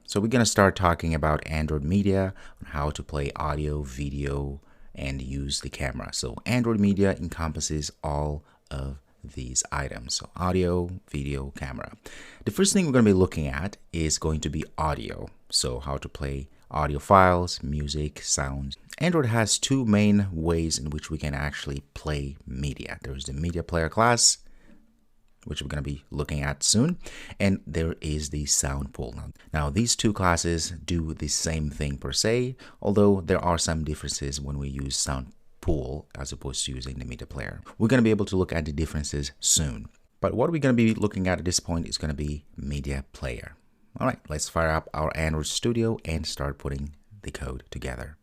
So we're going to start talking about Android Media, how to play audio, video, and use the camera. So Android Media encompasses all of these items. So audio, video, camera. The first thing we're going to be looking at is going to be audio. So how to play audio files, music, sounds. Android has two main ways in which we can actually play media. There's the media player class, which we're going to be looking at soon, and there is the sound pool. Now these two classes do the same thing per se, although there are some differences when we use sound pool as opposed to using the media player. We're going to be able to look at the differences soon, but what we're going to be looking at this point is going to be media player. All right, let's fire up our Android Studio and start putting the code together.